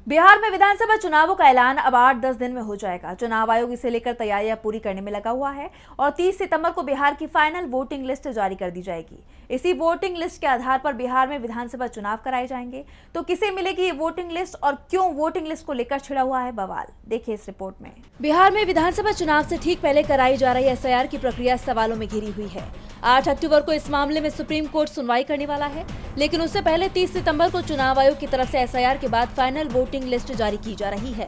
बिहार में विधानसभा चुनावों का ऐलान अब 8-10 दिन में हो जाएगा। चुनाव आयोग इसे लेकर तैयारियां पूरी करने में लगा हुआ है और 30 सितंबर को बिहार की फाइनल वोटिंग लिस्ट जारी कर दी जाएगी। इसी वोटिंग लिस्ट के आधार पर बिहार में विधानसभा चुनाव कराए जाएंगे। तो किसे मिलेगी ये वोटिंग लिस्ट और क्यों वोटिंग लिस्ट को लेकर छिड़ा हुआ है बवाल, देखिए इस रिपोर्ट में। बिहार में विधानसभा चुनाव से ठीक पहले कराई जा रही एसआईआर की प्रक्रिया सवालों में घिरी हुई है। 8 अक्टूबर को इस मामले में सुप्रीम कोर्ट सुनवाई करने वाला है, लेकिन उससे पहले 30 सितंबर को चुनाव आयोग की तरफ से एसआईआर के बाद फाइनल वोटिंग लिस्ट जारी की जा रही है।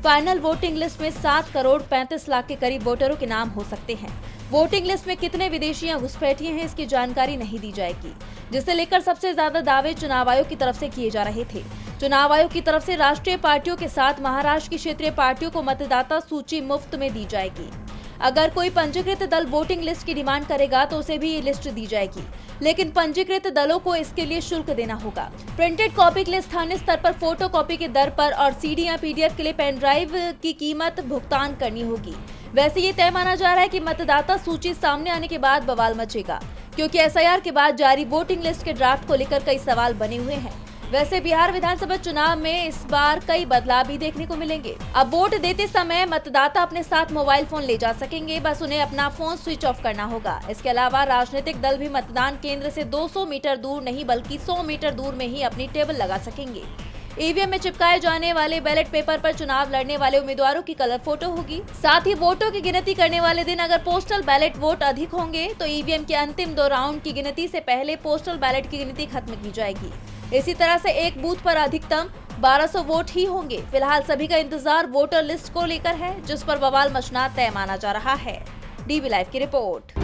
फाइनल वोटिंग लिस्ट में 7 करोड़ 35 लाख के करीब वोटरों के नाम हो सकते हैं। वोटिंग लिस्ट में कितने विदेशी या घुसपैठिए हैं, इसकी जानकारी नहीं दी जाएगी, जिसे लेकर सबसे ज्यादा दावे चुनाव आयोग की तरफ से किए जा रहे थे। चुनाव आयोग की तरफ से राष्ट्रीय पार्टियों के साथ महाराष्ट्र की क्षेत्रीय पार्टियों को मतदाता सूची मुफ्त में दी जाएगी। अगर कोई पंजीकृत दल वोटिंग लिस्ट की डिमांड करेगा तो उसे भी ये लिस्ट दी जाएगी, लेकिन पंजीकृत दलों को इसके लिए शुल्क देना होगा। प्रिंटेड कॉपी के लिए स्थानीय स्तर पर फोटो कॉपी के दर पर और सीडी या पीडीएफ के लिए पेन ड्राइव की कीमत भुगतान करनी होगी। वैसे ये तय माना जा रहा है कि मतदाता सूची सामने आने के बाद बवाल मचेगा, क्योंकि एसआईआर के बाद जारी वोटिंग लिस्ट के ड्राफ्ट को लेकर कई सवाल बने हुए हैं। वैसे बिहार विधानसभा चुनाव में इस बार कई बदलाव भी देखने को मिलेंगे। अब वोट देते समय मतदाता अपने साथ मोबाइल फोन ले जा सकेंगे, बस उन्हें अपना फोन स्विच ऑफ करना होगा। इसके अलावा राजनीतिक दल भी मतदान केंद्र से 200 मीटर दूर नहीं बल्कि 100 मीटर दूर में ही अपनी टेबल लगा सकेंगे। ईवीएम में चिपकाए जाने वाले बैलेट पेपर पर चुनाव लड़ने वाले उम्मीदवारों की कलर फोटो होगी। साथ ही वोटों की गिनती करने वाले दिन अगर पोस्टल बैलेट वोट अधिक होंगे तो ईवीएम के अंतिम 2 राउंड की गिनती से पहले पोस्टल बैलेट की गिनती खत्म की जाएगी। इसी तरह से एक बूथ पर अधिकतम 1200 वोट ही होंगे। फिलहाल सभी का इंतजार वोटर लिस्ट को लेकर है, जिस पर बवाल मचना तय माना जा रहा है। डीबी लाइव की रिपोर्ट।